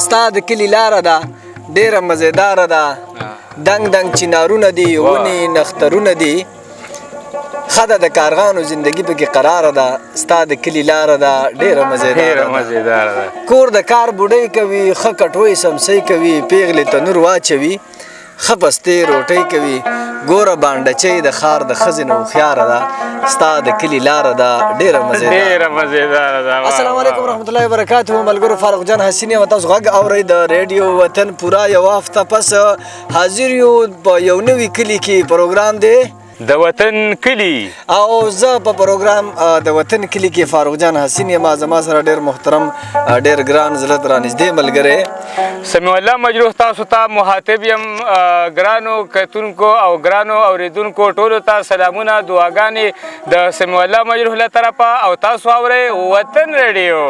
ستا د کلي لاره ده ډېره مزېداره ده دنګ دنګ چنارونه دي ونې نخترونه دي ښه ده د کارغانو زندګي پکې قراره ده ستا د کلي لاره ده ډېره مزېداره ده کور د کار بوډۍ کوي ښه کټوۍ سمسۍ کوي پیغلې تنور واچوي ښه پستې روټۍ کوي ګوره بانډچۍ د ښار د ښځې نه هوښیاره ده ستا د کلي لاره ده ډېره مزېداره ده السلام علیکم ورحمت الله وبرکاتو ملګرو فاروق جان حسیني یم تاسو غږ اورئ د ریډیو وطن پوره یوه هفته پس حاضر یو په یو نوي کلي کې پروګرام دی د وطن کلی او زه په پروګرام د وطن کلی کې فاروق جان حسین یم زما سره ډېر محترم ډېر ګران زړه ته رانږدې ملګری سمیع الله مجروح تاسو ته مخاطب یم ګرانو کتونکو او ګرانو اورېدونکو ټولو ته سلامونه دعاګانې د سمیع الله مجروح له طرفه او تاسو اورئ وطن ریډیو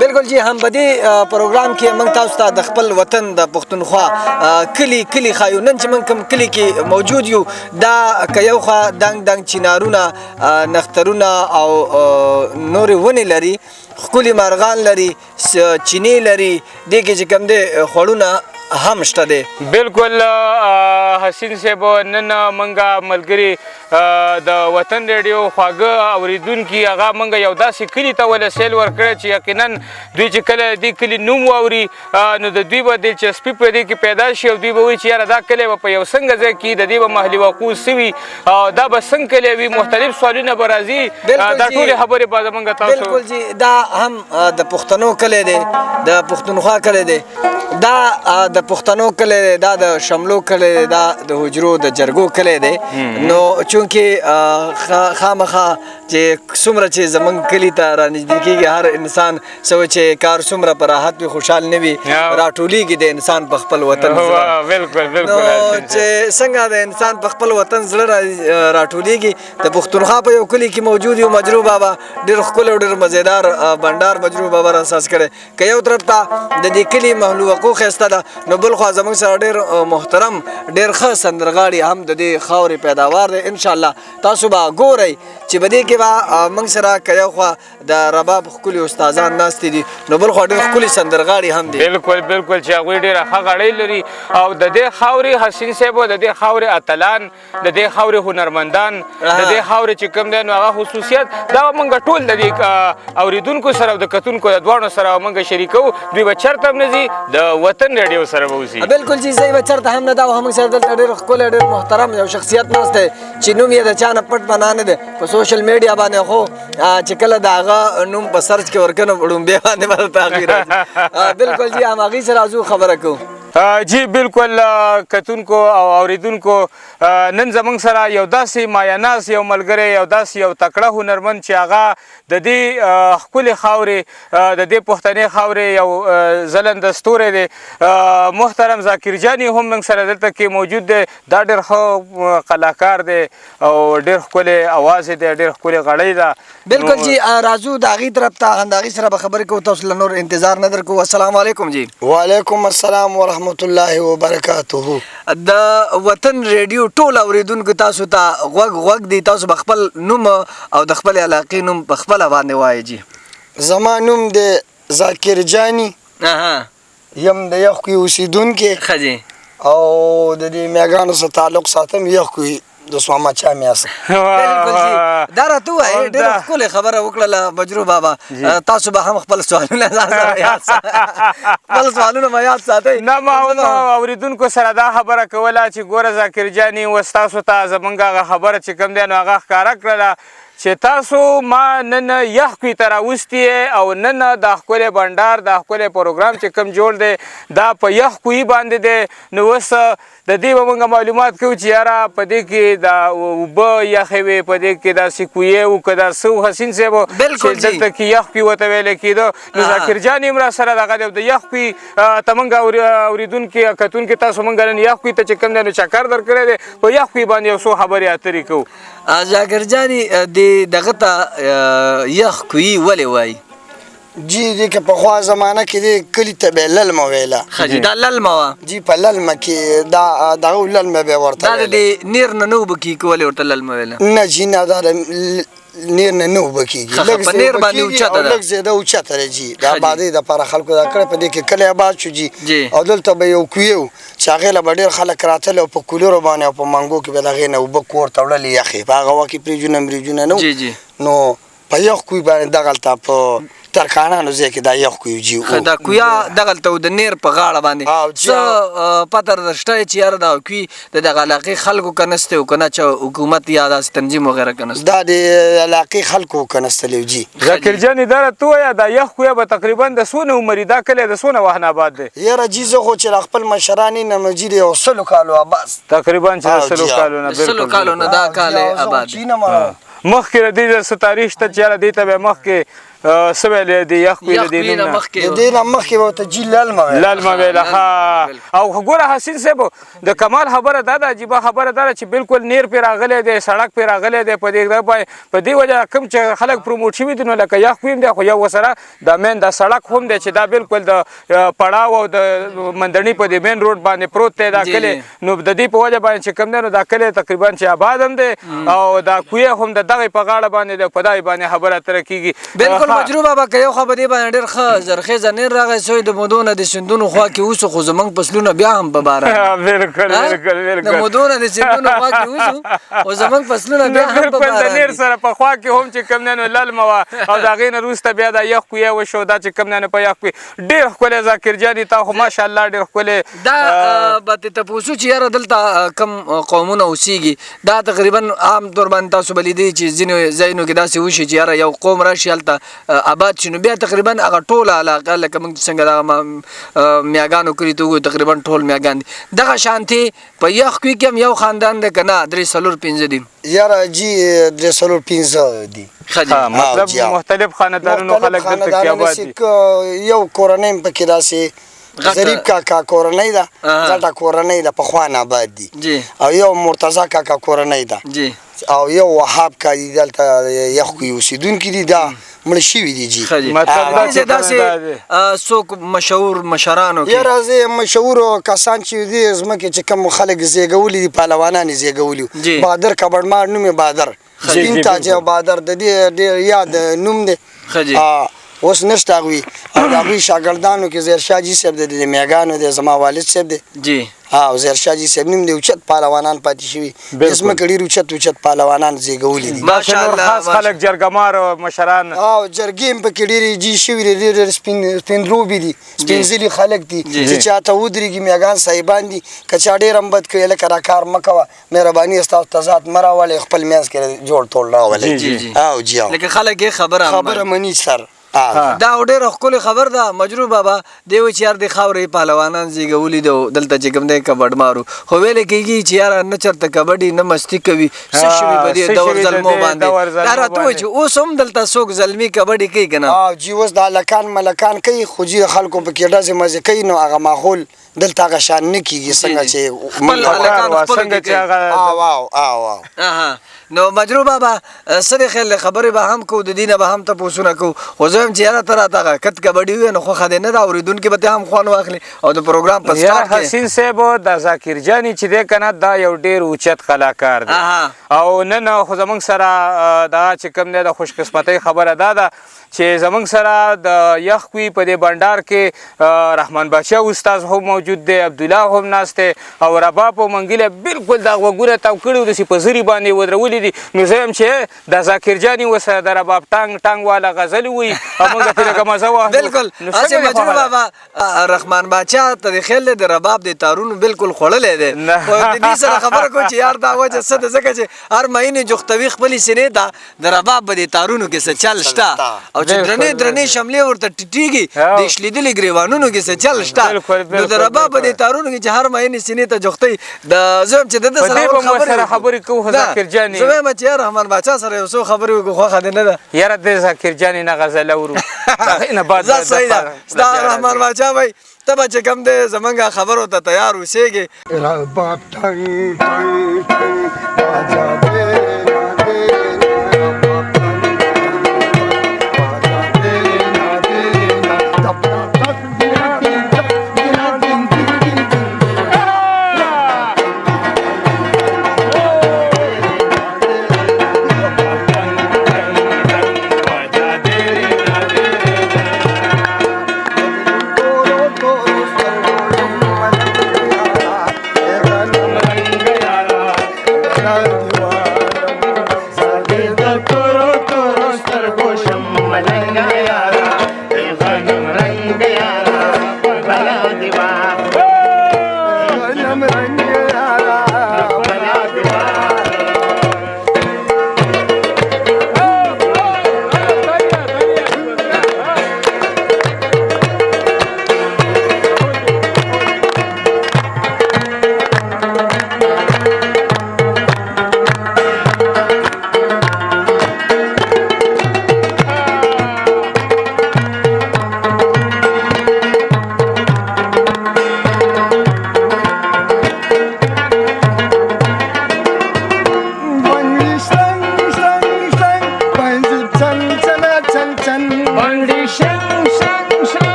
بالکل جی هم په دې پروګرام کې موږ تاسو ته د خپل وطن د پښتونخوا کلی ښایو نن چې موږ کوم کلي کې موجود یو دا که یو خوا دنګ دنګ چنارونه نخترونه او نورې ونې لري ښکلي مرغان لري چینې لري دې کې چې کوم دی خوړونه هم شته دی بالکل حسین صاحب نن منګه ملګري د وطن ریډیو خواږه اوریدونکي هغه منګه یو داسې کلي ته ولسیل ورکړی چې یقینا دوی چې کله دې کلي نوم واوري نو د دوی به دلچسپي په دې کې پیدا شي او دوی به وایي چې یاره دا کلی به په یو څنګه ځای کې د دې به محلي وقوع سوي دا به څنګه کلی وي مختلف سوالونه به راځي دا ټولې خبرې به زموږ تاسو بالکل جی دا هم د پښتنو کلی دی د پښتونخوا کلی دی دا د پښتنو کلی دی دا د شملو کلی دی دا د حجرو د جرګو کلی دی نو چونکې خامخا چې څومره چې زموږ کلي ته رانږدې کېږي هر انسان څه چې کار څومره په راحت وي خوشحال نه وي راټولېږي د انسان په خپل وطن نو چې څنګه د انسان په خپل وطن زړه راټولېږي د پښتونخوا په یو کلي کې موجود یو مجروح بابا ډېر ښکلی او ډېر مزېدار بنډار مجروح بابا راساس کړی که یو طرف ته د دې کلي محلي وقوع ښایسته ده نو بل خوا زموږ سره ډېر محترم ډېر ښه سندرغاړي هم د دې خاورې پیداوار دی انشاءالله تاسو به ګورئ چې په دې کې به موږ سره که یو خوا د رباب ښکلي استادان ناستې دي نو بل خوا ډېر ښکلي سندرغاړي هم دي بالکل بالکل چې هغوی ډېره ښه غړۍ لري او د دې خاورې حسین صاحب د دې خاورې اتلان د دې خاورې هنرمندان د دې خاورې چې کوم دی نو هغه خصوصیت دا موږ ټول د دې اورېدونکو سره او د کتونکو د دواړو سره موږ شریکو دوی به چېرته هم نه ځي د وطن ریډیو سره به اوسي بالکل چې زه به چېرته هم نه دا او موږ سره دلته ډېر ښکلی ډېر محترم یو شخصیت ناست دی چې نوم یې د چا نه پټ پناه نه دی په سوشل میډیا باندې خو چې کله د هغه نوم په سرچ کې ورکړو ړومبې باندې به درته هغې راځي بالکل جي هماغې سره راځو خبره کوو جی بالکل کتونکو او اوریدونکو نن زموږ سره یو داسې مایاناز یو ملګری یو داسې یو تکړه هنرمند چې هغه د دې ښکلې خاورې د دې پښتنې خاورې یو ځلنده ستوری دی محترم ذاکر جاني هم موږ سره دلته کې موجود دی دا ډېر ښه کلاکار دی او ډېر ښکلی اواز یې دی ډېر ښکلې غړۍ ده بالکل جی راځو د هغې طرف ته د هغې سره به خبرې کوو تاسو له نور انتظار نه درکوو السلام علیکم جی وعلیکم السلام ورحمت الله وبرکاته د وطن ریډیو ټول اوریدونکو تاسو ته غوږ دی تاسو به خپل نوم او د خپل علاقې نوم په خپله باندې وایي جی زما نوم دی ذاکر جاني یم د یخکوي اوسېدونکی ښه جی او د دې میږانو سره تعلق ساتم یخکوي د سوامچا میاسه بالکل جی دا راته ووایې ډېره ښکلې خبره وکړله مجروح بابا تاسو به هم خپل سوالونه ځان سره یاد خپل سوالونه به یاد ساتئ نه ما اورېدونکو سره دا خبره کوله چې ګوره ذاکر جاني اوس تاسو ته زموږ هغه خبره چې کوم دی نو هغه ښکاره کړله چې تاسو ما نن یخکوي ته راوستي او نن دا ښکلی بنډار دا ښکلی پروګرام چې کوم جوړ دی دا په یخکوي باندې دی نو اوس د دې به موږ معلومات کوو چې یاره په دې کې دا اوبه یخې وې په دې کې داسې کویې و که دا څه و حسین صاحب چې دلته کې یخکوي ورته ویلی کېده نو ذاکر جان هم را سره دغه دی د یخکوي ته موږ اورېدونکي کتونکي تاسو موږ نن یخکوي ته چې کوم دی نو چکر درکړی دی په یخکوي باندې یو څو خبرې اترې کوو ذاکر جاني دغه ته یخ کوي ولې وایي جی دی که پخوا زمانه کې دی کلي ته به یې للمه ویله ښه دا للمه وه جی په للمه کې دا دغه للمه به یې ورته دا د نیر نه نه اوبه کېږي که ولې ورته للمه ویله نه جی نه دا نیر نه نه اوبه کېږي په نیر باندې اوچته ده لږ زیاده اوچته ده جي د آبادۍ دپاره خلکو دا کړی په دې کې کلی آباد شو جي او دلته به یو کوی و چې هغې له به ډېر خلک راتلل او په کولرو باندې او په منګو کې به د هغې نه اوبه کور ته وړلې یخې په هغه وخت کې فریجونه مریجونه نه و نو په یخ کوی باندې دغلته په ترکانانو ځای کې دا یخ کوی جي دا کویا دغلته و د نیر په غاړه باندې څه پته درته شته چې یاره دا کوي د دغه علاقې خلکو که نستی و که نه چې حکومت یا داسې تنظیم وغیره که نسته دا د علاقې خلکو که نستلی و جي ذاکر جانې دا راته ووایه دا یخ کویه به تقریبا د څونه عمر دا کلی د څونه وهن آباد دی یاره جي زه خو چې له خپل مشران نه نو جي د یو 100 کالو آباد تقریبا چې د 100 کالو نه سلو کالو نه دا کال آباد دی مخکې د دې څه تاریخ شته چې یاره دې ته به مخکې څه ویلې د یخ کوی د دې نوم نه د دې نه مخکې به ورته جي للمه ویله ښه او ګوره حسین صاحب د کمال خبره دا ده عجیبه خبره دا ده چې بالکل نیر پې راغلی دی سړک پې راغلی دی په دې وجه کوم چې خلک پروموټ شوي دي نو لکه یخ کوی هم دی خو یو ورسره دا مین دا سړک هم دی چې دا بالکل د پړاو او د مندڼي په دې مین روډ باندې پروت دی دا کلی نو د دې په وجه باندې چې کوم دی نو دا کلی تقریبا چې آباد هم دی او دا کویه هم د دغې په غاړه باندې دی په دغې باندې خبره اتره کېږي بالکل مجروح بابا که یو خوا په دې باندې ډېر ښه زرخیزه نیر راغی سوی د مودو نه د سیندونو خوا کې اوسو خو زموږ فصلونه بیا هم په باران د مودو نه د سیندونو خوا کې اوسو خو زموږ فصلونه بیا هم په باران د نیر سره په خوا کې هم چې کوم دی نو للمه وه او د هغې نه وروسته بیا دا یخ کویه وشو دا چې کوم دی نو په یخ کوی ډېر ښکلی ذاکر جانې تا خو ماشاءالله ډېر ښکلی دا به ترې تپوسو چې یاره دلته کم قومونه اوسېږي دا تقریبا عام طور باندې تاسو به لیدئ چې ځینو ځایونو کې داسې وشي چې یاره یو قوم راشي هلته آباد شي نو بیا تقریبا هغه ټوله علاقه لکه موږ څنګه دغه میاګانو کلي ته وګورو تقریبا ټول میاګان دي دغه شانتې په یخ کوي کې هم یو خاندان دی که نه 3-4-5 دي یاره جي 3-4-5 دي مطلب مختلف خاندانونو خلک دلته کې آباد دي یو کورنۍ هم پکې داسې ظریف کاکا کورنۍ ده غټه کورنۍ ده پخوا نه آباد دي او یو مرتضی کاکا کورنۍ ده او یو وهاب کاکا دلته یخ کوي اوسېدونکي دي دا مړه شوي دي جي مطلب داسې څوک مشهور مشرانو کې یاره زه مشهورو کسان چې دي ځمکې چې کوم خلک زیږولي دي پهلوانان یې زیږولي بهادر کبړمار نوم یې بهادر سپین تاج بهادر د دې ډېر یاد نوم دی اوس نشته هغوی او د هغوی شاګردانو کې زیرشاه جي صاحب دی د میاګانو دی زما والد صاحب دی او زیرشاه جي صاحب نوم دی اوچت پهلوانان پاتې شوي ځمکه ډېر اوچت پهلوانان زیږولي دي خاص خلک جرګمار او مشران او جرګې هم پکې ډېرې جي شوي دي ډېر سپین روبي دي سپین ځلي خلک دي چې چاته ودرېږي میاګان صاحبان دي که چا ډېر هم بد کوي لکه را کار مه کوه مهرباني ستاسو تضاد مه راولئ خپل منځ کې جوړ ټول راولئ او جي لکه خلک یې خبره مني سر دا ډېره ښکلې خبر ده مجروح بابا دی و چې یار د خاورې پهلوانان زیږولي دي دلته چې کوم دی کبډمارو خو ویلې کېږي چې یاره نه چېرته کبډي نه مستي کوي څه شوي په دې دور زلمو باندې دا راته وایي چې اوس هم دلته څوک زلمي کبډي کوي که نه جي اوس د هلکان ملکان کوي خو جي د خلکو پکې ډزې مزې کوي نو هغه ماحول دلته هغه شان نه کېږي څنګه چې خپل هلکان خپلو کې کوي نو مجروح بابا څه دی خیال خبرې به هم کوو د دې نه به هم تپوسونه کوو خو زه یم چې یاره ته راته هغه کت کبډي ووایې نو خوښه دی نه ده اورېدونکي به ترې هم خوند واخلي او د پروګرام په سټارټ کې حسین صاحب د ذاکر جاني چې دی که نه دا یو ډېر اوچت کلاکار دی او نن خو زموږ سره دغه چې کوم دی د خوشقسمتۍ خبره دا ده چې زموږ سره د یخ کوي په دې بنډار کې رحمان باچا استاد هم موجود دی عبدالله هم ناست دی او رباب او منګیله بالکل دا غوږونه تاو کړي داسې په زري باندې ودرولي دي نو زه یم چې د ذاکر جاني ورسره د رباب ټانګ والا غزلې وایي او موږ ترې لږه مزه واخلو بالکل هسې مجروح بابا رحمان باچا ته د خیال دی د رباب د تارونو بالکل خوړلی دی خو د دې سره خبره کوم چې یار دا وجه څه ده ځکه چې هر مهینې جوختوي خپلې سینې ته د رباب به د تارونو کې څه چل شته او چې درنې شملې ورته ټیټېږي د شلیدلي ګریوانونو کې څه چل شته نو د رباب په دې تارونو کې چې هر مهینې سینې ته جوختوي زه یم چې د ده سره خبرې کوو ذاکر جاني زه وایم چې یار رحمان باچا سره یو څو خبرې وکړو خوښه دې نه ده یاره د ذاکر جاني نه غزل اورو زه صحیح ده ستا رحمان باچا وایي ته به چې کوم دی زمونږ خبرو ته تیار اوسېږې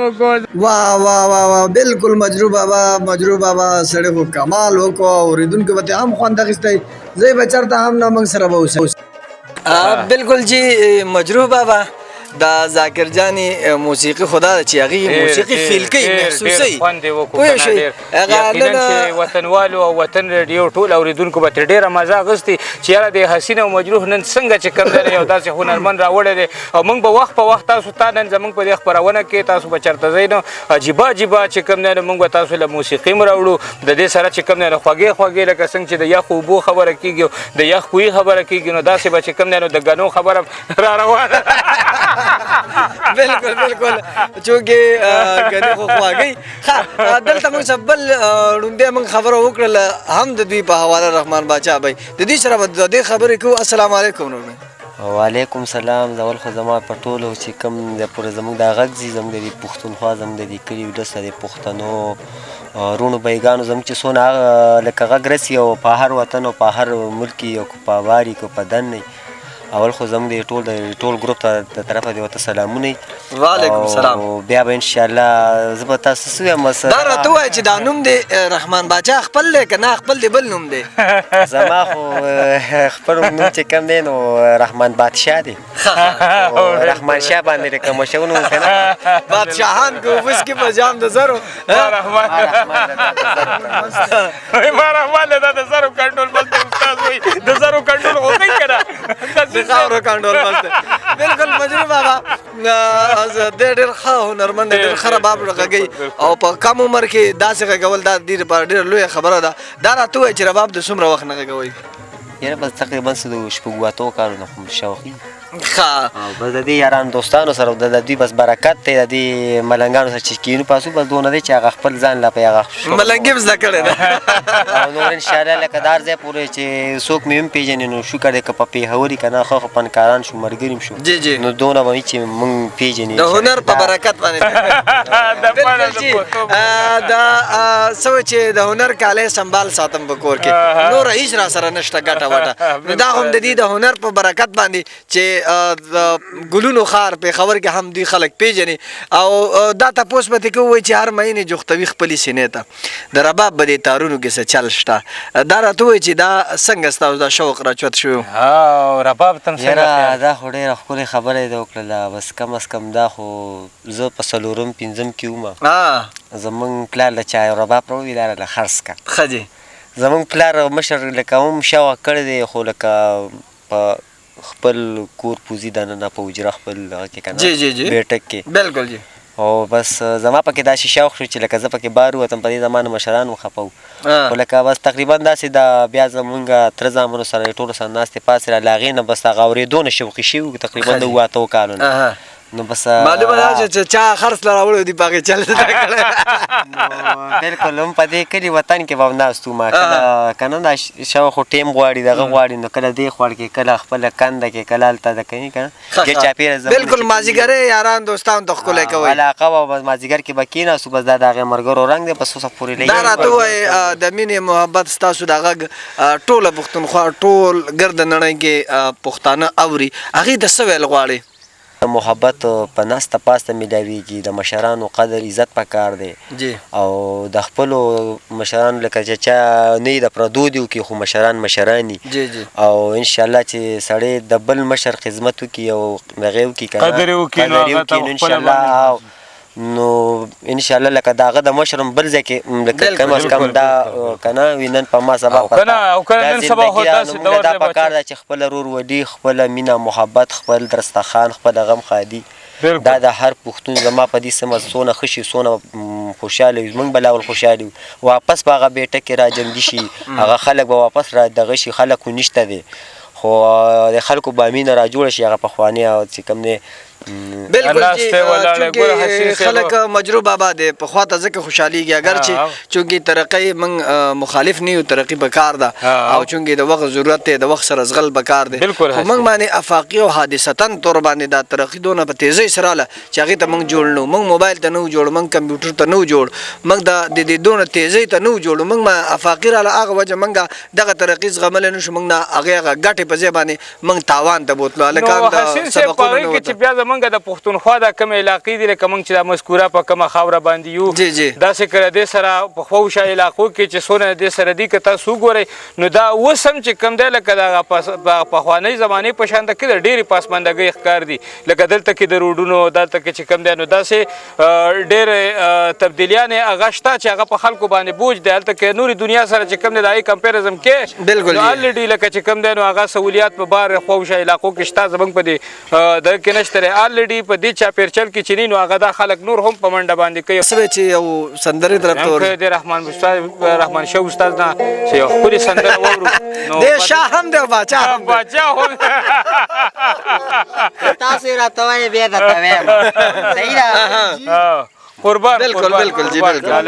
وکړو. वाह वाह वाह वाह बिल्कुल मजरू बाबा سړی خو کمال وکړو اوریدونکو به هم خوند اخیستی زه به چېرته هم نه موږ سره به اوسئ. بالکل جی مجروح بابا دا ذاکر جانی موسیقي خدا چې هغه موسیقي فیل کوي محسوسي خوند وکړو یقینا چې وطنوالو او وطن ریډیو ټول اوریدونکو به ډیره مزه اخیستي چې یاره د حسین او مجروح نن څنګه چې کوم دی یو داسې هنرمند راوړی دی او موږ به وخت په وخت تاسو ته نن زموږ په دې خپرونه کې تاسو به چېرته ځئ نو عجیبه چې کوم دی نو موږ به تاسو له موسیقي هم راوړو د دې سره چې کوم دی نو خوږې لکه څنګه چې د یخ اوبو خبره کېږي د یخ کوهي خبره کېږي نو داسې به چې کوم دی نو د ګنو خبره را روانه بالکل چونکې غني خو خواږی ښه دلته موږ بل ړوندې موږ خبره وکړله هم د دوی په حواله رحمان باچا بی د دې سره به د دې خبرې کوو. السلام علیکم وعلیکم سلام. زول خو زما په ټولو چې کوم د پوره زموږ دا غږ ځي زموږ د دې پښتونخوا زموږ د دې کلي ولس د پښتنو روڼو بیګانو زموږ چې څونه لکه غږ رسي او په هر وطن او په هر ملک یو په واري کو په دن اول خو زموږ د ټول ګروپ ته د طرفه دی ورته سلامونه. وعلیکم السلام. بیا به انشاءالله زه به تاسو څه وایم دا راته ووایه چې دا نوم دی رحمان باچا خپل دی که نه خپل دی بل نوم دی؟ زما خو خپل نوم چې کوم دی نو رحمان بادشاه دی. رحمان شاه باندې د کومه شونو که نه بادشاهان که اوبس کې په جام د زرو ما رحمان دا د زرو کنټرول بس استاد وایي د زرو کنټرول خو کوي که نه خاورو کنټرول بس بالکل مجروح بابا ډېر ښه هنرمند دی ډېر ښه رباب غږوي او په کم عمر کې داسې غږول دا دې لپاره ډېره لویه خبره ده. دا راته ووایه چې رباب د څومره وخت نه غږوئ؟ یاره بس تقریبا څه د شپږو اتو کالو نه خو شوقي ښه بس د دې یارانو دوستانو سره د دوی بس برکت دی د دې ملنګانو سره چې کینو پاسو بس دونه دی چې هغه خپل ځان لا په هغه ملنګي هم زده کړې ده او نور انشاءالله لکه دار ځای پورې چې څوک مې هم پېژني نو شکر دی که په پېښور که نه ښه فنکاران شو ملګري هم شو جی نو دونه به وي چې موږ پېژني د هنر په برکت باندې بالکل جی دا څه چې د هنر کالی سنبال ساتم په کور کې نور هیڅ را سره نشته ګټه وټه نو دا هم د دې د هنر په برکت باندې چې ګلونو ښار پېښور کې هم دوی خلک پېژني او دا تپوس به ترې کوو چې هر مهینې جوختوي خپلې سینې ته د رباب به دې تارونو کې څه چل شته دا راته ووایي چې دا څنګه ستاسو دا شوق راچوت شوی رباب ته یاره دا خو ډېره ښکلې خبره یې وکړله بس کم از کم دا خو زه په څلورم پنځم کې وم زمونږ پلار له چا یو رباب راووي دا راله خرڅ کړه ښه جي زمونږ پلار مشر لکه هم شوق کړی دی خو لکه په خپل کور پوزي دننه په حجره خپل هغه کې که نه بیټک کې بالکل جی او بس زما پکې داسې شوق شو چې لکه زه پکې بار ووتم په دې زمانه مشران خفه وو خو لکه بس تقریبا داسې د بیا زمونږ تره زامنو سره ټولو سره ناستې پاسې را له هغې نه بس هغه اورېدو نه شوقي شوي تقریبا د اووه اتو کالو نه نو بس معلومه ده چې چا خرڅ له راوړی دي په هغې چل زده کړی بالکل هم په دې کلي وطن کې به هم ناست وو ما کله که نه دا شوق خو ټیم غواړي دغه غواړي نو کله دې خوړ کې کله خپله کنده کې کله هلته د کوي که نه ګیر چاپېره بالکل مازدیګرۍ یاران دوستانو ته ښکلی کوئ علاقه به بس مازدیګر کې به کېناستو بس دا د هغې ملګرو رنګ دی بس اوسه پورې دا راته ووایې د مینې محبت ستاسو د غږ ټوله پښتونخوا ټول ګرد نړۍ کې پښتانه اوري هغې ته څه ویل غواړې؟ محبت په ناسته پاسته میلاویږي د مشرانو قدر عزت پکار دی او د خپلو مشرانو لکه چې چا نه د پردو دي وکړي خو مشران او انشاءالله چې سړی د بل مشر خدمت وکړي او هغې وکړي که نه قدر یې وکړي نو انشاءالله نو انشاءالله لکه د هغه د مشر بل ځای کې لکه کم از کم دا که نه وي نن په ما سبا دا پکار ده چې خپله رورولي خپله مینه محبت خپل دسترخوان خپل غم ښادي دا د هر پښتون زما په دې سیمه څونه ښه شي څونه خوشحاله وي موږ به لا ول خوشحاله وي واپس به هغه بیټه کې را جمدي شي هغه خلک به واپس را دغه شي خلک خو نشته دی خو د خلکو به مینه را جوړه شي هغه پخواني چې کوم دی بالکل جی چونکې خلک مجروح بابا دی پخوا ته ځکه خوشحالیږي اگر چې چونکې ترقۍ موږ مخالف نه یو ترقي پکار ده او چونکې د وخت ضرورت دی د وخت سره زغل پکار دی خو موږ باندې افاقي او حادثتاً طور باندې دا ترقي دونه په تیزۍ سره راله چې هغې ته موږ جوړ نه وو موږ موبایل ته نه وو جوړ موږ کمپیوټر ته نه وو جوړ موږ د دې دونه تیزۍ ته نه وو جوړ موږ افاقي راله هغه وجه موږ دغه ترقي زغملی نه شو موږ نه هغې هغه ګټې په ځای باندې موږ تاوان ته بوتلو هلکان د سبقونو نه وته زمونږ د پښتونخوا دا کومې علاقې دي لکه موږ چې دا مذکوره په کومه خاوره باندې یو داسې که دې سره په خووشه علاقو کې چې څونه دې سره دي که تاسو وګورئ نو دا اوس هم چې کوم دی لکه دغه پخوانۍ زمانې په شان د کې د ډېرې پاسماندګۍ ښکار دي لکه دلته کې د روډونو دلته کې چې کوم دی نو داسې ډېرې تبدیلیانې هغه شته چې هغه په خلکو باندې بوج دی هلته کې نورې دنیا سره چې کوم دی د هغې کمپیریزم کې نو الریډي لکه چې کوم دی نو هغه سهولیات په بار خووشه علاقو کې شته زموږ په دې دغه کې نشته دی الریډي په دې چاپېرچل کې چې نو هغه دا خلک نور هم په منډه باندې کوي څه چې یو سندرې طرف ته د رحمان شاه استاد نه چې یو ښکلې سندره واورو د شاه هم دی باچا هم تاسو راته وایئ بیا درته وایم صحیح ده قربان بالکل بالکل جی بالکل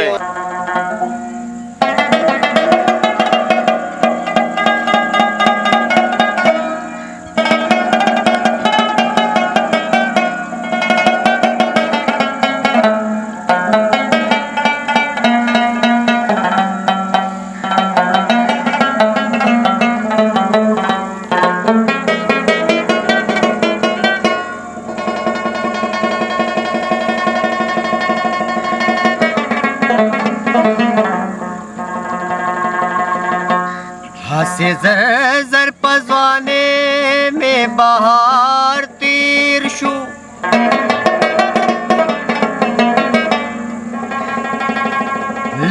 زر زر پزوانے میں بہار تیر شو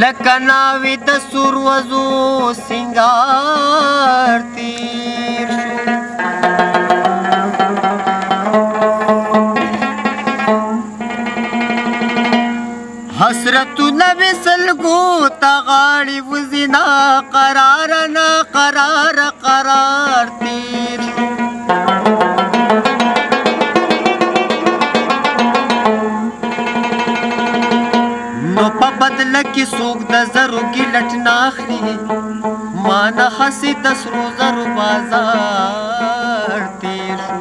لکناوی د سروزو سنگار تیر شو حسرت نبی سلگو تغاڑی وزنا قرار نا قرار قرار تیر نو پا بدل کی سوک د زرو کی لٹ ناخلی مانا خسی دسرو زرو بازار تیر شو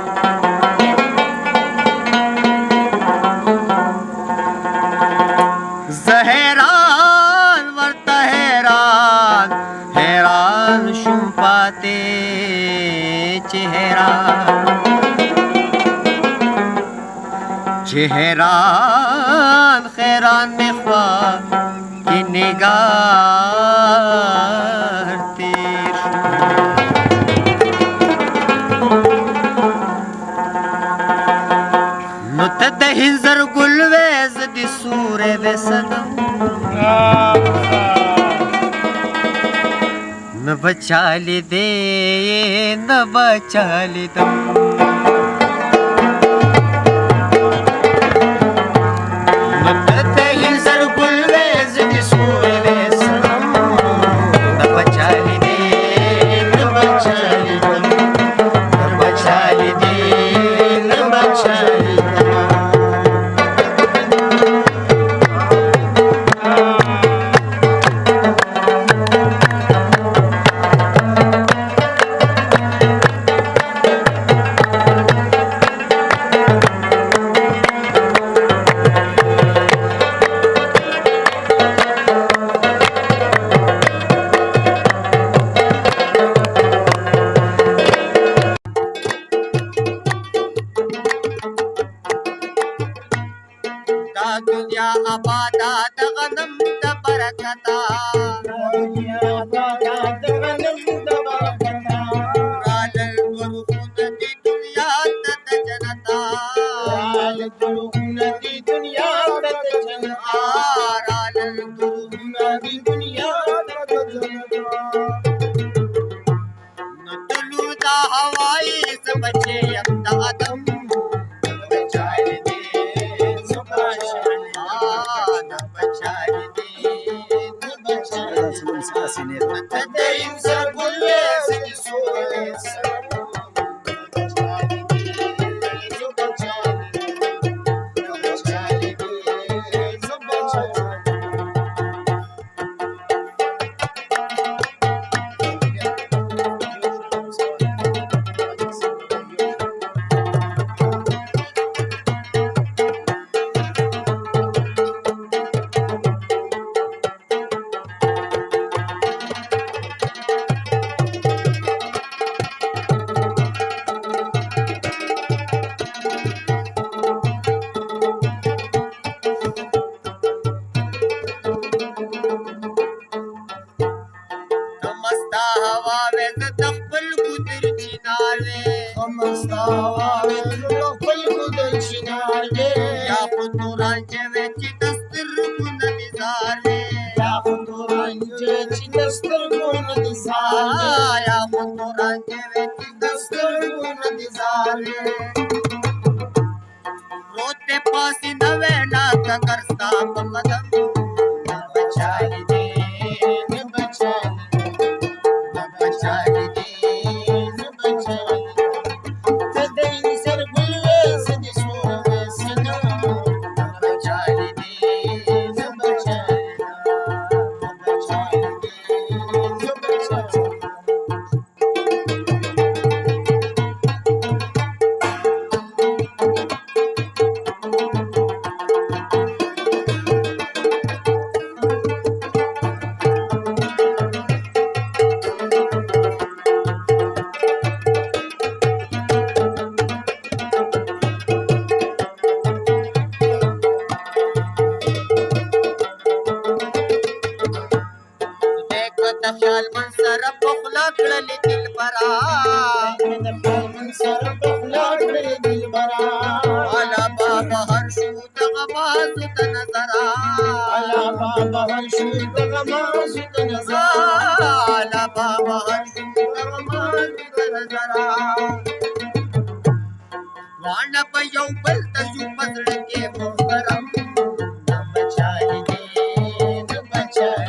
زہران ورطا حیران حیران شم پاتے چہران خیران میں خواہ کی نگار تیر نو تدہن زر گل ویز دی سورے ویسدم نہ بچالی دے نہ بچالی دم دنیا آبادا د غنم د برکتا دنیا آبادا د غنم د برکتا رالل ورخون دی دنیا د جنتا رالل ورخون دی دنیا د جنتا رالل ورخون دی دنیا د جنتا نتلو دا هوائی ز بچے یم د ادم خمستا واوې خپل ګودل شینار دی یا خو تورانجه وې چې د سترګو نه دې زار دی یا خو تورانجه چې د سترګو نه دې زار دی یا خو تورانجه وې چې د سترګو نه دې زار دی روتے پاسی نہ وینا کا کرستا قدم نہ بچائی دے نہ بچائی نہ بچائی دے نہ بچائی تدین سر بلوے سدی سوے سنا نہ بچائی دے نہ بچائی نہ بچائی دے نہ بچائی خیال من سره پخلا کړلې دلبرا د خیال من سره پخلا کړلې دلبرا والا بابا هر شو د غمازو د نظرا والا بابا هر شو د غمازو د نظرا والا بابا هر شو د غمازو د نظرا وانا په یو بل ته جو پزړه کې محترم نه بچای دې نه بچای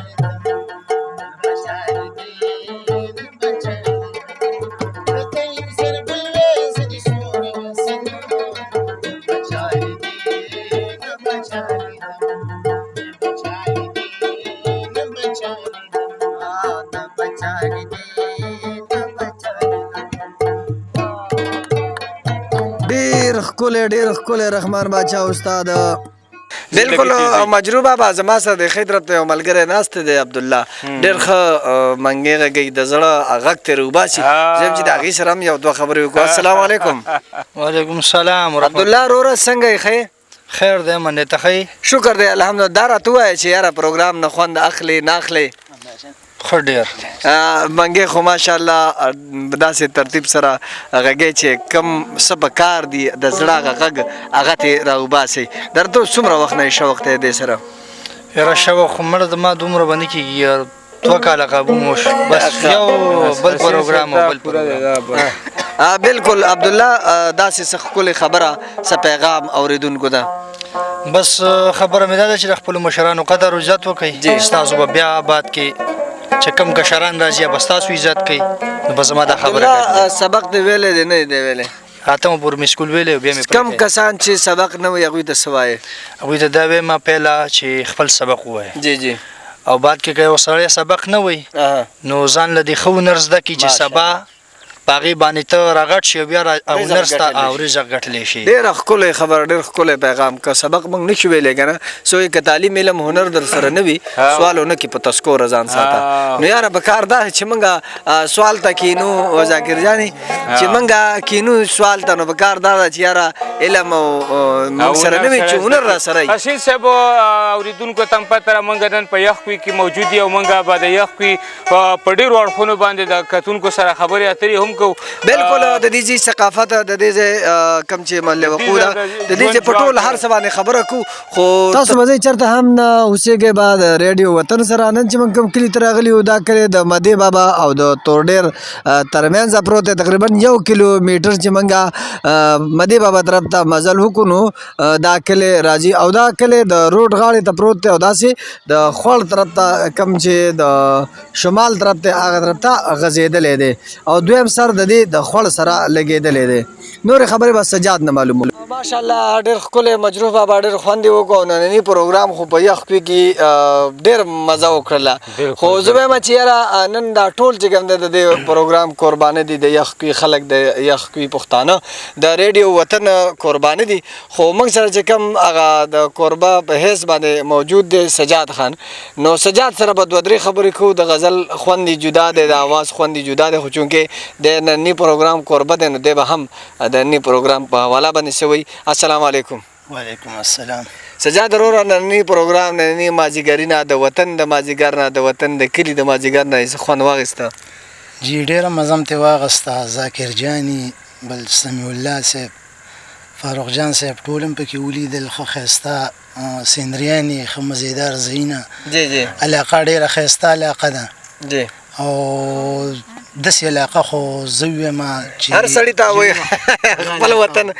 ډیر ښکلی رحمان باچا استاد بالکل مجروح بابا زما سره د ښې طرف ته یو ملګری ناست دی عبدالله ډېر ښه منګې غږوي د زړه غږ ترې وباسي زه یم چې د هغې سره هم یو دوه خبرې وکړو السلام علیکم وعلیکم السلام عبدالله وروره څنګه یې ښې خیر دی منې ته ښې شکر دی الحمدلله دا راته ووایه چې یاره پروګرام نه خوند اخلې نه اخلې ښه ډېر منګې خو ماشاءالله داسې ترتیب سره غږی چې کم څه په کار دي د زړه هغه غږ هغه ترې راوباسئ درته څومره وخت نه یې شوق دی دې سره یاره شوق خو مړه زما دومره به نه کېږي یار 2 کاله قابو مو شو بس یو بل پروګرام او بل پروګرام بالکل عبدالله داسې څه ښکلې خبره څه پیغام اورېدونکو ده بس خبره مې دا ده چې د خپلو مشرانو قدر او عزت وکړئ ستاسو به بیا آباد کې چې کوم کشران راځي به ستاسو عزت کوي نو بس زما دا خبره سبق دې ویلی دی نه دی ویلی اتمه پورې مې سکول ویلی بیا مې کم کسان چې سبق نه وي هغوی ته څه وایې هغوی ته دا وایم پهله چې خپل سبق ووایه جی جی او بعد کې که یو سړی سبق نه وایي نو ځان له دې ښه هنر زده کړي چې سبا په هغې باندې ته راغټ شي او بیا هنر ستا او رزق ګټلی شي ډېره ښکلی خبره ډېر ښکلی پیغام که سبق موږ نه شو ویلی که نه څوک که تعلیم علم هنر در سره نه وي سوال ونه کړي په تذکره ځان ساته نو یاره په کار دا چې موږ سوال ته کینو ذاکر جانې چې موږ کینو سوال ته نو په کار دا ده چې یاره علم او موږ سره نه وي چې هنر را سره وي حسین صاحب اورېدونکو ته هم پته ده موږ نن په یخ کوی کې موجود یو موږ به د یخ کوی په ډېرو اړخونو باندې د کتونکو سره خبرې اترې هم کوو بالکل د دې ځای ثقافت د دې ځای کوم چې محلې وقوع ده د دې ځای په ټول هر څه باندې خبره کوو خو تاسو به ځئ چېرته هم نه اوسېږئ به د ریډیو وطن سره نن چې موږ کوم کلي ته راغلي یو دا کلی د مدې بابا او د تورډېر ترمنځ پروت دی تقریبا 1 کیلومیټر چې موږ مدې بابا طرف ته مزل وکړو نو دا کلی راځي او دا کلی د روډ غاړې ته پروت دی او داسې د خوړ طرف ته کوم چې د شمال طرف ته هغه طرف ته غځېدلی دی او دویم سر د دې د خوړ سره لګېدلی دی نورې خبرې به سجاد نه معلومو ماشاءالله ډېر ښکلی مجروح بابا ډېر خوند یې وکړو ننني پروګرام خو په یخ کوي کې ډېر مزه وکړله خو زه به یم چې یاره نن دا ټول چې کوم دی د دې پروګرام قربانه دي د یخ کوي خلک د یخ کوي پښتانه د ریډیو وطن قربانه دي خو موږ سره چې کوم هغه د کوربه په حیث باندې موجود دی سجاد خان نو سجاد سره به 2-3 خبرې کوو د غزل خوند یې جدا دی د اواز خوند یې جدا دی خو چونکې د ننني پروګرام کوربه دی نو دی به هم د ننني پروګرام په حواله باندې څه وایي السلام علیکم وعلیکم السلام سجاد وروره ننني پروګرام ننني مازدیګري نه د وطن د مازدیګر نه د وطن د کلي د مازدیګر نه څه خوند واخیسته جی ډېره مزه مې ترې واخیسته ذاکر جانې بل سمیع الله صاحب فاروق جان صاحب ټول هم پکې ولیدل ښه ښایسته سینریانې ښه مزیدار ځایونه علاقه ډېره ښایسته علاقه ده او داسې علاقه خو زه ویم چې هر سړي ته وایي خپل وطن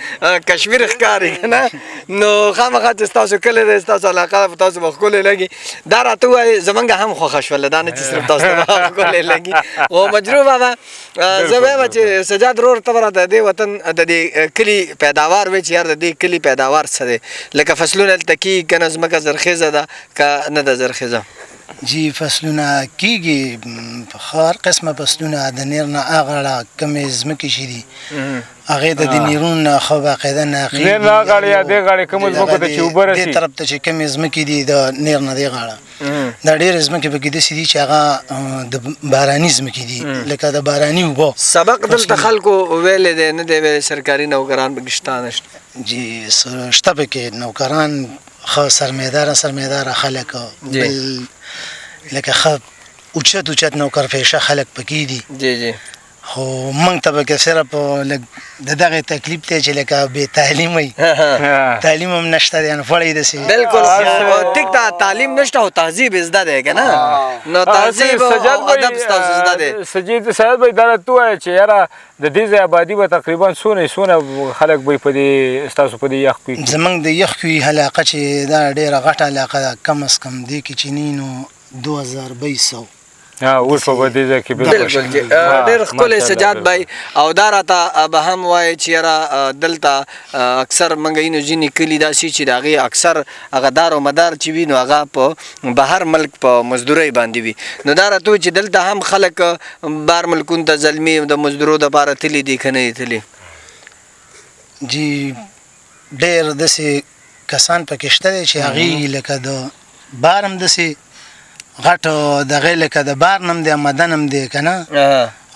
کشمیر ښکاري که نه نو خامخا چې ستاسو کلی دی ستاسو علاقه ده تاسو به ښکلې لګي دا راته ووایي زمونږ هم خوښه شوله دا نه چې صرف تاسو ته به ښکلې لګي خو مجروح بابا زه وایم چې سجاد ورور ته به راته د دې وطن د دې کلي پیداوار وایي چې یار د دې کلي پیداوار څه دی لکه فصلونه هلته کېږي که نه ځمکه زرخیزه ده که نه ده زرخیزه جی فصلونه کېږي هر قسمه فصلونه د نیر نه هغه کمې ځمکې چې دي هغې ته د نیرونو نه ښه باقاعده ناقې نیر نه غاړې یا دې غاړې کومو ځمکو ته چې اوبه رسي دې طرف ته چې کمې ځمکې دي د نیر نه دې غاړه دا ډېرې ځمکې پکې داسې دي چې هغه د باراني ځمکې دي لکه د باراني اوبه سبق دلته خلکو ویلی دی نه دی ویلی سرکاري نوکران پکې شته نشته جی شته پکې نوکران ښه سرمایداره خلک بل لکه ښه اوچت نوکر پیشه خلک پکې دي جی خو موږ ته پکې صرف د دغه تکلیف دی چې لکه بې تعلیم وي تعلیم هم نشته دی انفړی داسې بالکل ټیک ده تعلیم نشته او تهذیب زده دی که نه نو تهذیب او ادب ستاسو زده دی سجید صاحب بھائی دا راته ووایه چې یاره د دې ځای آبادي به تقریبا څونه خلک به په دې ستاسو په دې یخ کوي زموږ د یخ کوي علاقه چې دا ډېره غټه علاقه ده کم از کم دې کې چې نو 2200 اوس په دې ځای کې بالکل ډېر ښکلی سجاد بھائی او دا راته به هم وایي چې یاره دلته اکثر منګینو ځینې کلي داسې چې د هغې اکثر هغه دار و مدار چې وي نو هغه په بهر ملک په مزدورۍ باندې وي نو دا راته وایي چې دلته هم خلک بهر ملکونو ته زلمي د مزدورو دپاره تللي دي که نه دي تللي جی ډېر داسې کسان پکې شته دی چې هغې لکه د بار هم داسې غټ دغه لکه د بار نم دی آمدن هم دی که نه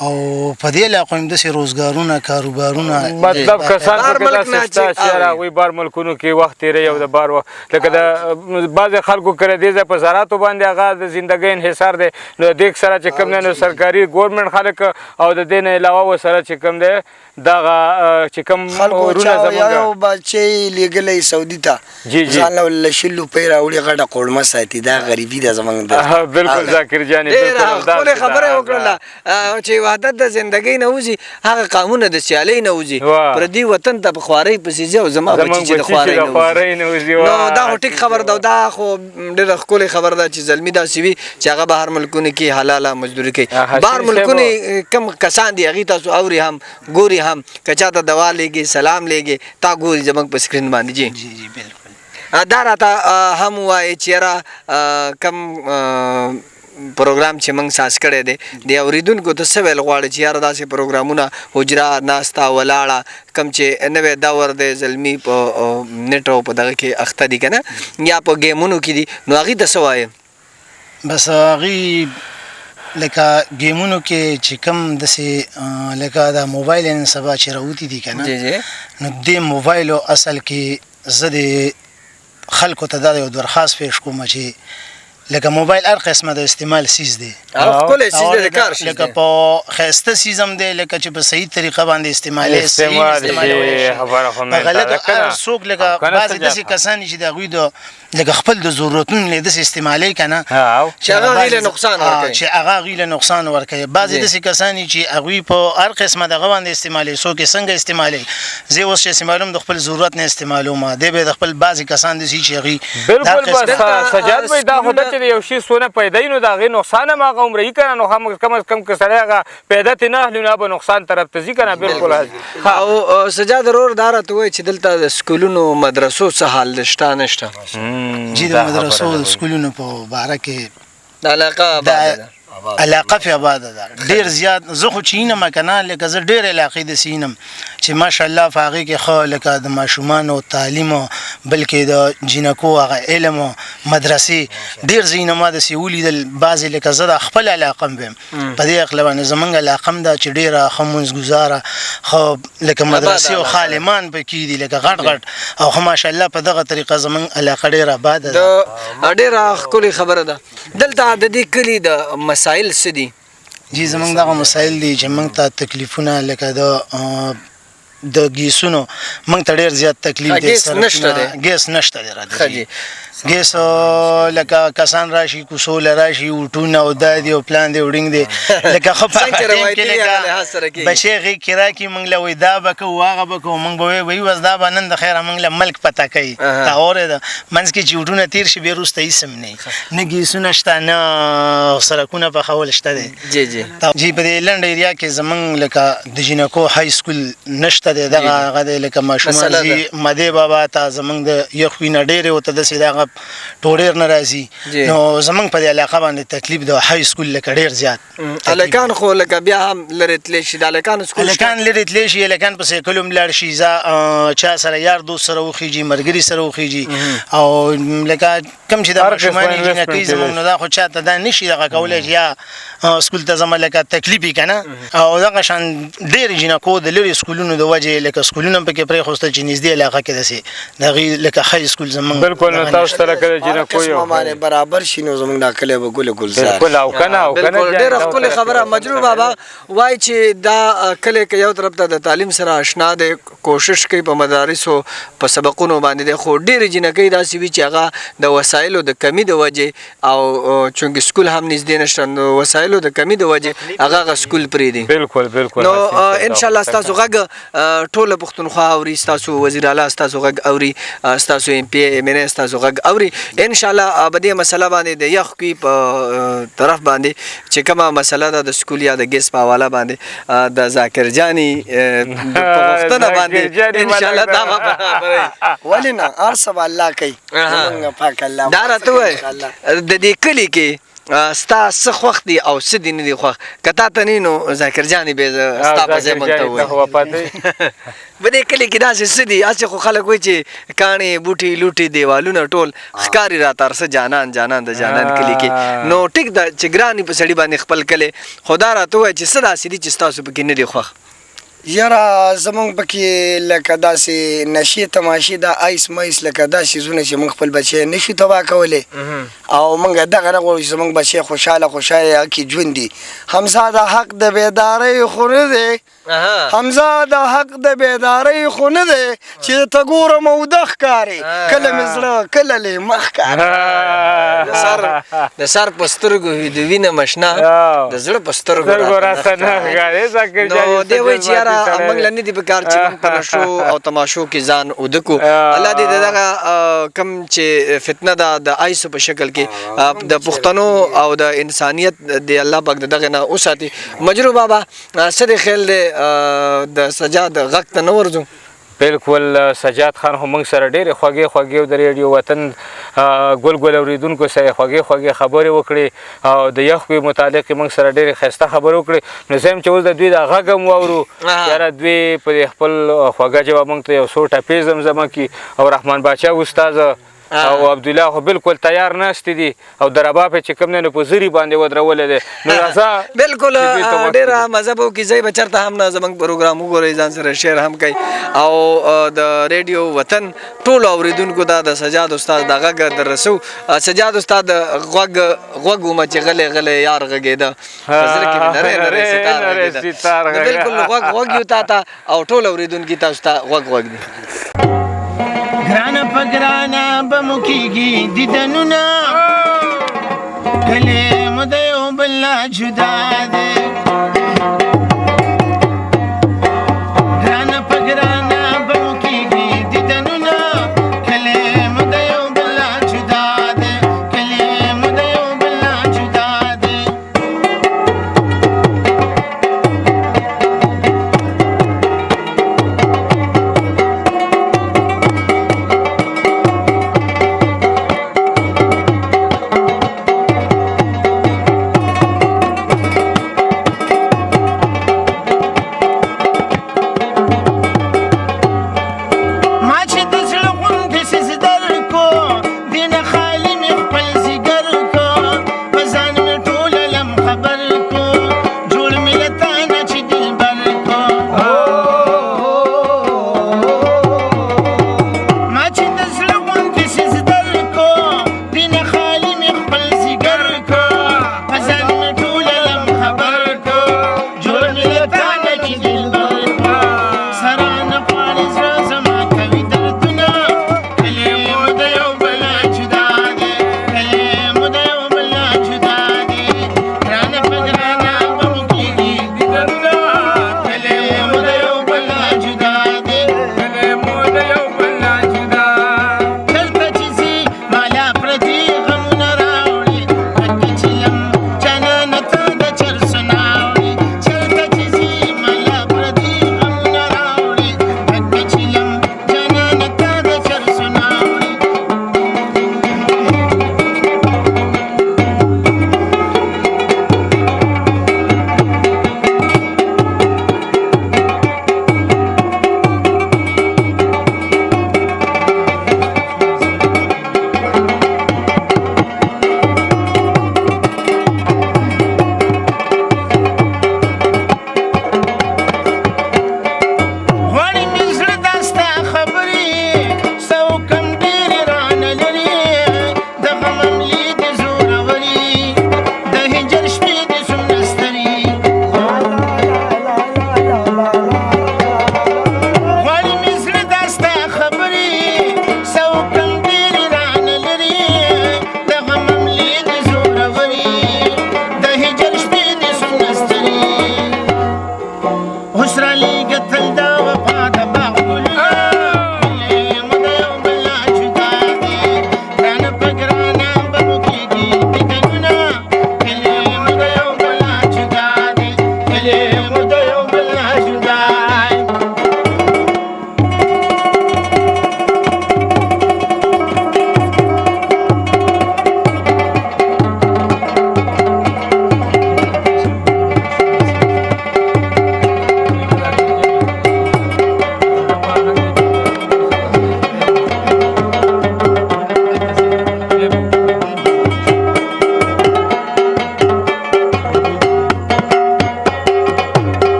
او په دې علاقو هم داسې روزګارونه کاروبارونه مطلب کسان پکې داسې شته چې یاره هغوی بار ملکونو کې وخت تېروي او د بار وخت لکه د بعضې خلکو کره دې ځای په زراعتو باندې هغه د زندګۍ انحصار دی نو دې سره چې کوم دی نو سرکاري ګورنمنټ خلک او د دې نه علاوه ورسره چې کوم دی دغه چې کوم ورونه زمونږ یو بچی لېږلی سعودي ته ځان له شل روپۍ راوړي غټه قورمه ساتي دا غریبي ده زموږ بالکل ذاکر جانې ډېره ښکلې خبره یې وکړله چې وحدت د زندګۍ نه وځي هغه قامونه د سیالۍ نه وځي پردي وطن ته په خوارۍ پسې ځي او زما بچي چې د خوارۍ نه وځي نو دا خو ټیک خبر ده دا خو ډېره ښکلې خبر ده چې زلمي داسې وي چې هغه بهر ملکونو کې حلاله مزدوري کوي بهر ملکونه کم کسان دي هغې تاسو اوري هم ګوري هم که چاته دوا لیږي سلام لیږي تا ګوري زموږ په سکرین باندې جی بالکل دا راته هم ووایي چې یاره کم پروګرام چې موږ ساز کړی دی د اورېدونکو ته څه ویل غواړي چې یاره داسې پروګرامونه حجره ناسته ولاړه کم چې نوی دور دی زلمي په نټ او په دغه کې اخته دي که نه یا په ګیمونو کې دي نو هغې ته څه وایي بس هغې لکه ګیمونو کې چې کوم داسې لکه دا موبایل نن سبا چې راوتي دي که نه نو دې موبایلو اصل کې زه د خلکو ته دا یو درخواست پیش کوم چې لکه موبایل هر قسمه د استعمال سیز دی ښکلی سیز دی د کار سیز دی لکه په ښایسته سیز هم دی لکه چې په صحیح طریقه باندې استعمالولی شي په غلطه هر څوک لکه بعضې داسې کسان دي چې د هغوی د لکه خپل د ضرورتونو له داسې استعمالوي که نه چې هغه هغوی له نقصان ورکوي چې هغه هغوی له نقصان ورکوي بعضې داسې کسان دي چې هغوی په هر قسمه دغه باندې استعمالوي څوک یې څنګه استعمالوي زه اوس چې استعمالوم د خپل ضرورت نه استعمالوم دی به د خپل بعضې کسان داسې چې هغوی بالکل بس سجاد بھائی دا خو ده چې د یو شي څونه پیدا وي نو د هغې نقصان هم هغه عمره وي که نه نو کم از کم که سړی هغه پیدا ترې نه اخلي نو هغه به نقصان طرف ته ځي که نه بالکل او سجاد ورور دا راته وایي چې دلته د سکولونو مدرسو څه حال دی شته نشته جی د مدرسو د سکولونو په باره کې د علاقه آباده ده علاقه فی آباده ده ډېر زیات زه خو چې ینم که نه لکه زه ډېر علاقې داسې ینم چې ماشاءالله په هغې کې ښه لکه د ماشومانو تعلیم بلکې د جینکو هغه علم مدرسې ډېر ځایونه ما داسې ولیدل بعضې لکه زه د خپل علاقه هم ویم په دې عقله باندې زموږ علاقه هم ده چې ډېره ښه مونځګزاره ښه لکه مدرسې او خالمان پکې دي لکه غټ غټ او ښه ماشاءالله په دغه طریقه زموږ علاقه ډېره آباده ده ډېره ښکلې خبره ده دلته د دې کلي د مسایل څه دي جی زموږ دغه مسایل دي چې موږ ته تکلیفونه لکه د د ګیسونو موږ ته ډېر زیات تکلیف دی ګیس نشته دی ګیس نشته دی را ښه جي. ګیس لکه کسان راشي کوڅو له راشي وټونه او دا دی او پلان دی او ډینګ دی لکه ښه په څنګه چې ټیم کې روایتي هغه لحاظ سره لکه کېږي. بچی غېږ کې راکړي موږ له وایي دا به کوو هغه به کوو موږ به وایي اوس دا به نن د خیره موږ له ملک پته کوي تا اورېده منځ کې چې وټونه تېر شي بیا وروسته هېڅ هم نه ګیسونه شته نه سړکونه پخول شته دی جی جی جی په دې لنډ ایریا کې زمونږ لکه د جینکو های سکول نشته دی دغه هغه دی لکه ماشومان ځي مدې بابا ته زمونږ د یخ وینه ډېرې ورته داسې دغه ټوډېر نه راځي نو زمونږ په دې علاقه باندې تکلیف د های سکول لکه ډېر زیات هلکان خو لکه بیا هم لرې تللی شي د هلکانو سکول هلکان لرې تللی شي هلکان په سایکل هم لاړ شي چا سره یار دوست سره وخیږي ملګري سره وخیږي او لکه کوم چې د ماشومانې جینکۍ زمونږ نو دا خو چاته دا نشي دغه کولی چې یا سکول ته ځمه لکه تکلیف یې که نه او دغه شان ډېرې جینکو د لرې سکولونو د وجې لکه سکولونه هم پکې پرېښوستل چې نږدې علاقه کې داسې د هغې لکه ښی سکول زمونږ بالکل نو تاسو ته لکه د جینکو یو باندې برابر شي نو زمونږ دا کلی به ګل ګلزار بالکل او که نه او که نه بالکل ډېره ښکلې خبره مجروح بابا وایي چې دا کلی که یو طرف ته د تعلیم سره اشنا دی کوشش کوي په مدارسو په سبقونو باندې دی خو ډېرې جینکۍ داسې وي چې هغه د وسایلو د کمي د وجې او چونکې سکول هم نږدې نشته نو وسایلو د کمي د وجې هغه سکول پرېږدي بالکل بالکل نو انشاءالله ستاسو غږ ټوله پښتونخوا اوري ستاسو وزیر اعلی ستاسو غږ اوري ستاسو ایم پی ایم ان اے ستاسو غږ اوري انشاءالله په دې مسله باندې د یخ کوي په طرف باندې چې کومه مسله ده د سکول یا د ګیس په حواله باندې د ذاکر جاني په غوښتنه باندې انشاءالله دا به برابروي ولې نه هر څه به الله کوي زمونږ پاک الله دا راته ووایه د دې کلي کې ستا څه خوښ دي او څه دي نه دي خوښ که تا ته نه نو ذاکر جانې بیا ستا په ځای موږ ته ووایي په دې کلي کې داسې څه دي هسې خو خلک وایي چې کاڼې بوټي لوټي دیوالونه ټول ښکاري راته هر څه جانان جانان د جانان کلي کې نو ټیک ده چې ګران په سړي باندې خپل کلی خو دا راته ووایه چې څه داسې دي چې ستاسو پکې نه دي خوښ یاره زمونږ پکې لکه داسې نشې تماشې دا آیس مایس لکه دا څیزونه چې موږ خپل بچی نشو تباه کولی او موږ دغه نه غواړو چې زمونږ بچی خوشحاله خوشحاله هکې ژوند دي حمزه د حق د بیدارۍ خو نه دی حمزه د حق د بیدارۍ خو نه دی چې ته ګورم اوده ښکارې کله مې زړه کله لې مخ ښکارې د سر په سترګو د وینه مشنا د زړه په سترګو راته نه ښکاري ذاکر جاني نو دی وایي چې یاره موږ له نه دي پکار چې موږ په نشو او تماشو کې ځان اوده کړو الله دې د دغه کوم چې فتنه ده د آیسو په شکل کې د پښتنو او د انسانیت د الله پاک د دغه نه وساتي مجروح بابا څه دې خیال دی د سجاد غږ ته نه ورځو بالکل سجاد خان هم موږ سره ډېرې خوږې خوږې او د ریډیو وطن ګل ګل اورېدونکو سره خوږې خوږې خبرې وکړې او د یخ کوي متعلق موږ سره ډېرې ښایسته خبرې وکړې نو زه یم چې اوس د دوی دا غږ هم واورو یاره دوی په خپل خوږه جواب موږ ته یو څو ټپې زمزمه کړي او رحمان باچا استاد او عبدالله خو بالکل تیار ناستې دي او د رباب چې کوم دی نو په زري باندې ودرولی دی نو راځه بالکل ډېره مزه به وکړي ځای به چېرته هم نه زموږ پروګرام وګورئ ځان سره شیر هم کوي او د ریډیو وطن ټولو اورېدونکو ته د سجاد استاد د غږ در رسو سجاد استاد غوږ ومه چې غلی غلی یار غږېده په زړه کې مې نری نری ستار غږېده بالکل غوږ یو تا ته او ټول اورېدونکي تاسو ته غوږ دی ګرانه په ګرانه به مو کېږي دیدنونه کلې مو د یو بل نه جدا دی ګرانه په ګرانه به مو کېږي دیدنونه کلې مو د یو بل نه جدا دی کلې مو د یو بل نه جدا دی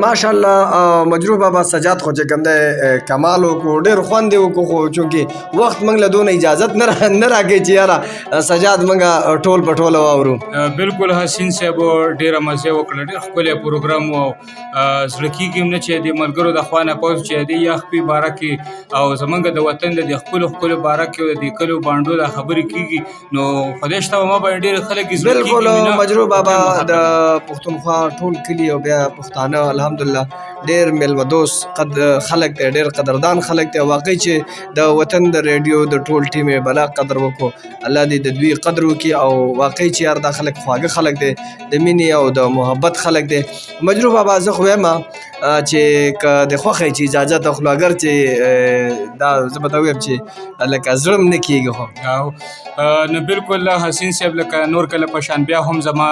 ماشاءالله مجروح بابا سجاد خو چې کوم دی کمال وکړو ډېر خوند یې وکړو خو چونکې وخت موږ له دونه اجازت نه راکوي چې یاره سجاد موږ ټول په ټوله واورو. بالکل حسین صاحب ډېره مزه وکړه، ډېر ښکلی پروګرام و. زړه کېږي هم نه چې د ملګرو د خوا نه پوز چې د یخ په باره کې او زمونږ د وطن د ښکلو ښکلو باره کې د کلو بانډو د خبرې کېږي، نو خدای شته ما باندې ډېر خلک زړه کېږي. بالکل مجروح بابا د پښتونخوا ټول کلي او بیا پښتانه الحمدلله ډېر میلمه دوست خلک دی، ډېر قدردان خلک دی. واقعي چې د وطن د ریډیو د ټول ټیم یې بلا قدر وکړو، الله دې د دوی قدر وکړي. او واقعي چې یار دا خلک خواږه خلک دی، د مینې او د محبت خلک دی. مجروح بابا زه خو وایم چې که د خوښۍ چې اجازت اخلو اگر چې دا زه به ته ووایم چې لکه زړه م نه کېږي خو نو بالکل حسین صاحب لکه نور کله په شان بیا هم زما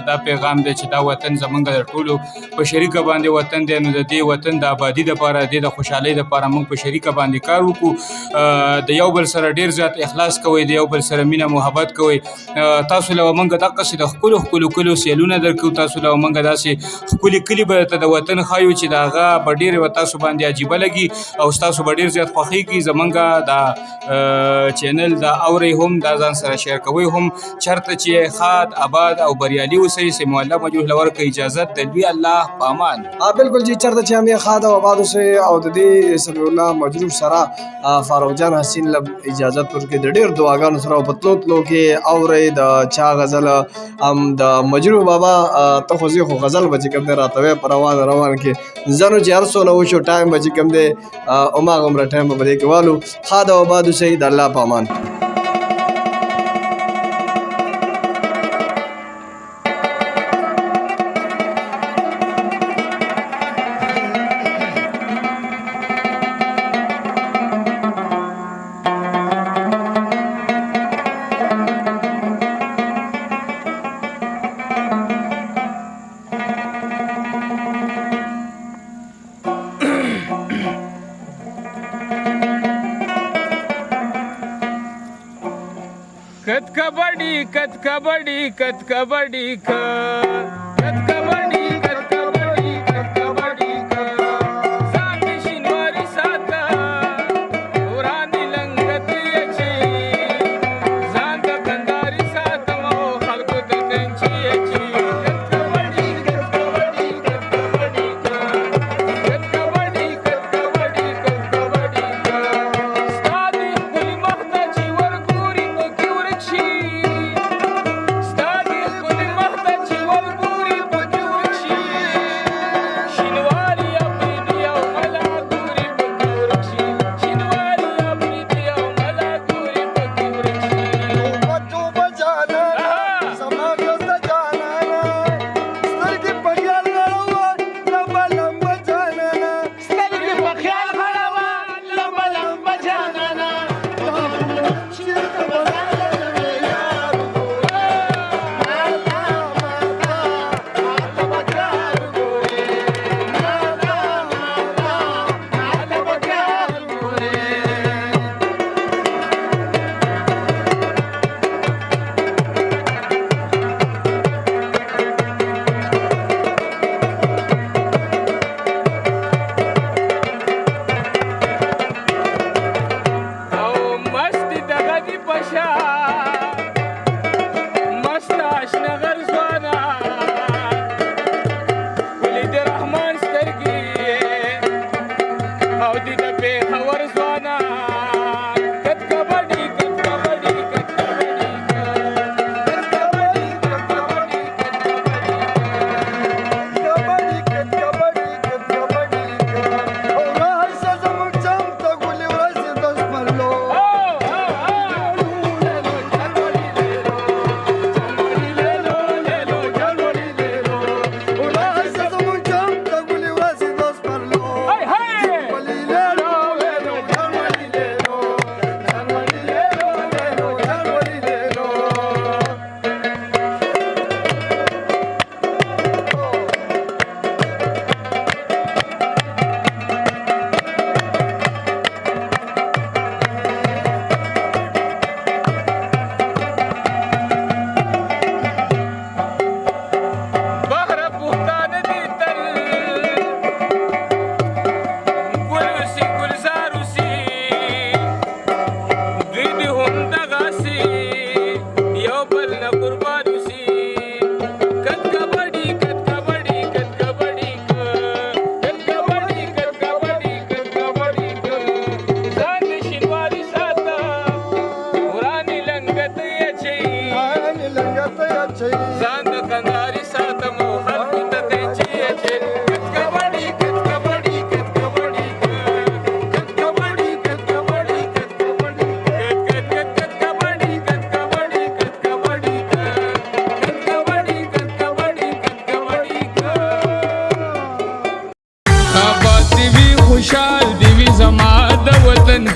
دا پیغام دی چې دا وطن زمونږ د ټولو په شریکه باندې وطن دی، نو د دې وطن د آبادي دپاره د خوشحالۍ دپاره موږ په شریکه باندې کار وکړو، د یو بل سره ډېر زیات اخلاص کوئ، د یو بل سره مینه محبت کوئ. تاسو له موږ دقسې د ښکلو ښکلو کلیو سیلونه درکوو، تاسو له موږ داسې ښکلي کلي به ته د وطن ښایو چې د هغه به ډېرې به تاسو باندې عجیبه لګي او ستاسو به ډېر زیات خوښېږي. زمونږ دا چینل دا اورئ هم، دا ځان سره شیر کوئ هم، چېرته چې ښاد آباد او بریالي اوسئ. سمیع الله مجروح له ورکړه اجازت د لوی الله په امان. بالکل چې چېرته چې هم یې ښاد او آباد اوسئ او د دې سمیع الله مجروح سره فاروق جان حسین له اجازت ورکړي د ډېر دعاګانو سره او په تلو تلو کې اورئ د چا غزل هم د مجروح بابا ته خو زه خو غزل به چې کوم دی راته وایې په روان کې زنو چې هر څونه وشو ټایم به چې کوم دی هماغومره ټایم به په دې کې والو. ښاد او آباد اوسئ، د الله په امان. कत कबड्डी कत कबड्डी कत कबड्डी कत कबड्डी कत कबड्डी कत कबड्डी सात शनिवारी सात पुरानी लंगत याची जांत कंदारी सात मो खलको त्यांची याची कत कबड्डी कत कबड्डी कत कबड्डी कत कबड्डी कत कबड्डी कत कबड्डी स्टादी कुली मखताची वर गुरी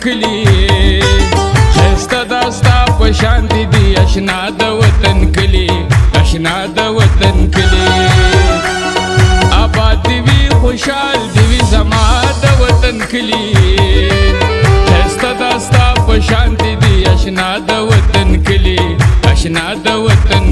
کلی خسته داستا په شانتی دی اشنا د وطن کلی اشنا د وطن کلی آباد دی وی خوشحال دی وی زما د وطن کلی خسته داستا په شانتی دی اشنا د وطن کلی اشنا د وطن